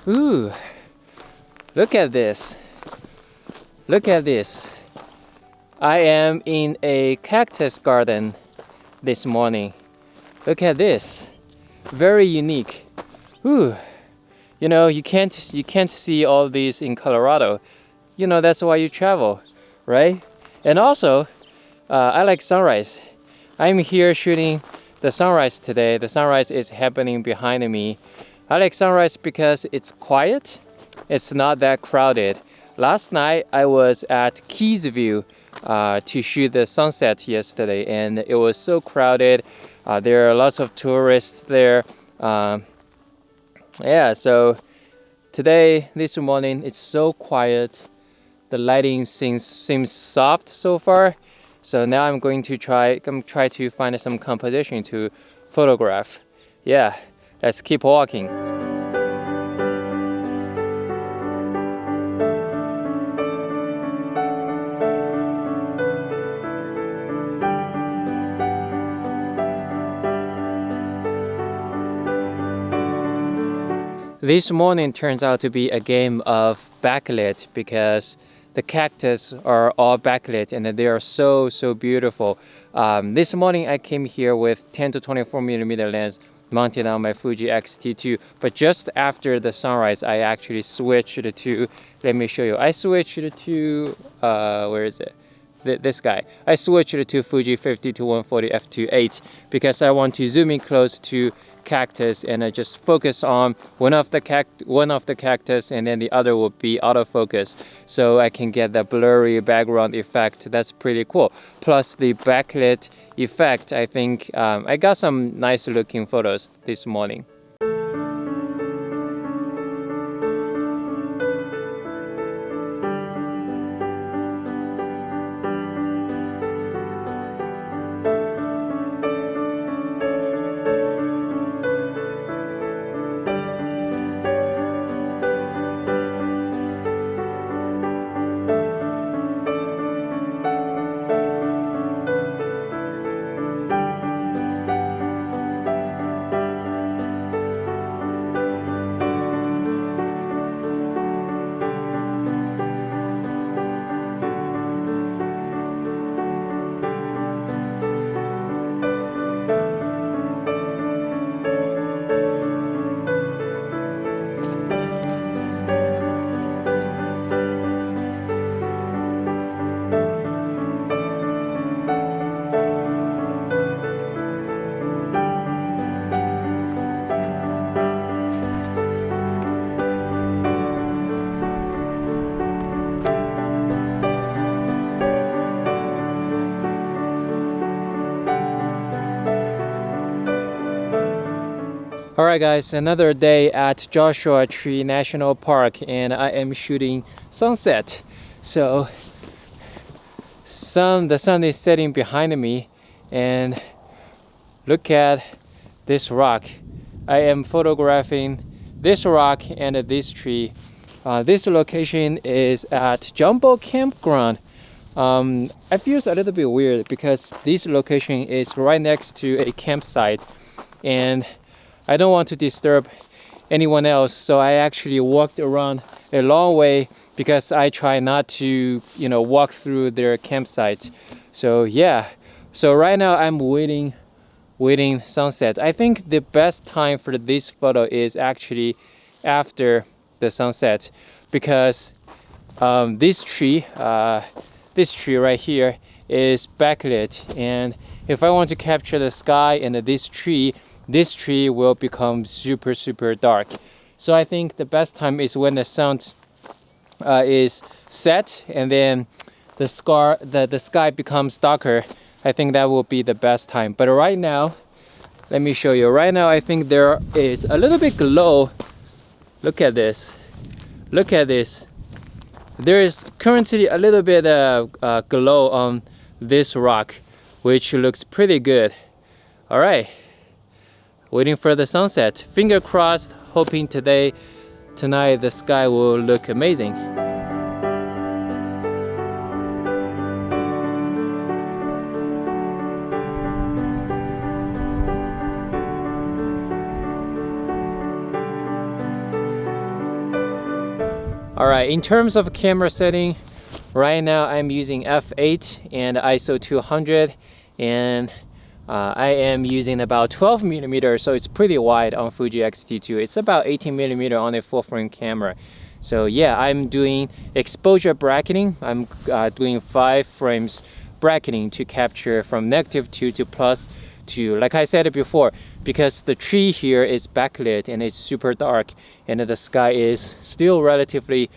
Ooh, look at this. Look at this. I am in a cactus garden this morning. Look at this. Very unique. Ooh. You know, you can't see all these in Colorado. You know, that's why you travel, right? And also, I like sunrise. I'm here shooting the sunrise today. The sunrise is happening behind me. I like sunrise because it's quiet. It's not that crowded. Last night I was at Keys View to shoot the sunset yesterday, and it was so crowded. There are lots of tourists there. Yeah, so today, this morning, it's so quiet. The lighting seems soft so far. So now I'm going to try to find some composition to photograph. Yeah, let's keep walking. This morning turns out to be a game of backlit because the cactus are all backlit and they are so beautiful. This morning I came here with 10 to 24 millimeter lens mounted on my Fuji X-T2, but just after the sunrise I actually switched to, let me show you, I switched to, where is it? This guy. I switched to Fuji 50 to 140 f2.8 because I want to zoom in close to cactus and I just focus on one of the cactus and then the other will be out of focus, so I can get the blurry background effect. That's pretty cool. Plus the backlit effect, I think I got some nice looking photos this morning. Alright guys, another day at Joshua Tree National Park and I am shooting sunset. So the sun is setting behind me and look at this rock. I am photographing this rock and this tree. This location is at Jumpo Campground. I feel a little bit weird because this location is right next to a campsite and I don't want to disturb anyone else, so I actually walked around a long way because I try not to, walk through their campsite. So yeah, so right now I'm waiting sunset. I think the best time for this photo is actually after the sunset because this tree right here is backlit, and if I want to capture the sky and this tree will become super dark. So I think the best time is when the sun is set and then the sky becomes darker. I think that will be the best time. But right now, let me show you. Right now I think there is a little bit glow. Look at this. Look at this. There is currently a little bit of glow on this rock, which looks pretty good. All right. Waiting for the sunset. Finger crossed, hoping tonight the sky will look amazing. All right, in terms of camera setting, right now I'm using f8 and ISO 200, and I am using about 12 millimeters, so it's pretty wide on Fuji X-T2. It's about 18 millimeter on a full frame camera. So yeah, I'm doing exposure bracketing. I'm doing 5 frames bracketing to capture from -2 to +2. Like I said before, because the tree here is backlit and it's super dark, and the sky is still relatively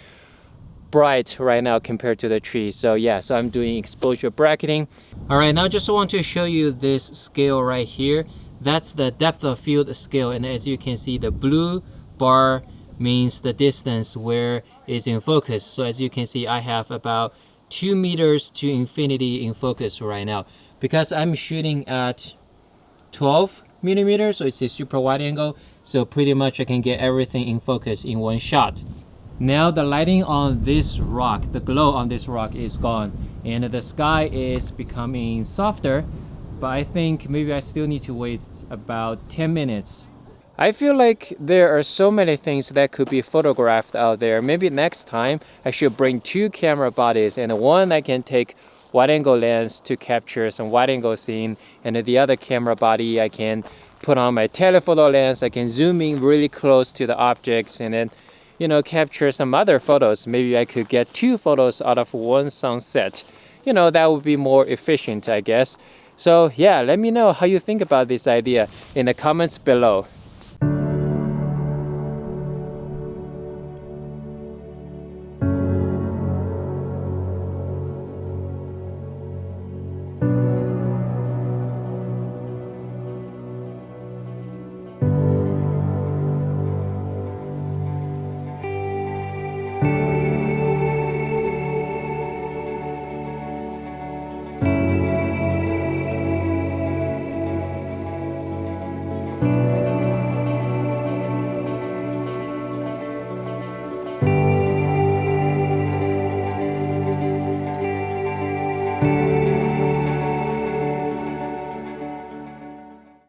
bright right now compared to the tree. So yeah, so I'm doing exposure bracketing. All right, now just want to show you this scale right here. That's the depth of field scale, and as you can see, the blue bar means the distance where is in focus. So as you can see, I have about 2 meters to infinity in focus right now, because I'm shooting at 12 millimeters, so it's a super wide angle, so pretty much I can get everything in focus in one shot. Now the lighting on this rock, the glow on this rock is gone, and the sky is becoming softer, but I think maybe I still need to wait about 10 minutes. I feel like there are so many things that could be photographed out there. Maybe next time I should bring 2 camera bodies, and one I can take wide angle lens to capture some wide angle scene, and the other camera body I can put on my telephoto lens. I can zoom in really close to the objects and then, you know, capture some other photos. Maybe I could get 2 photos out of one sunset. You know, that would be more efficient, I guess. So yeah, let me know how you think about this idea in the comments below.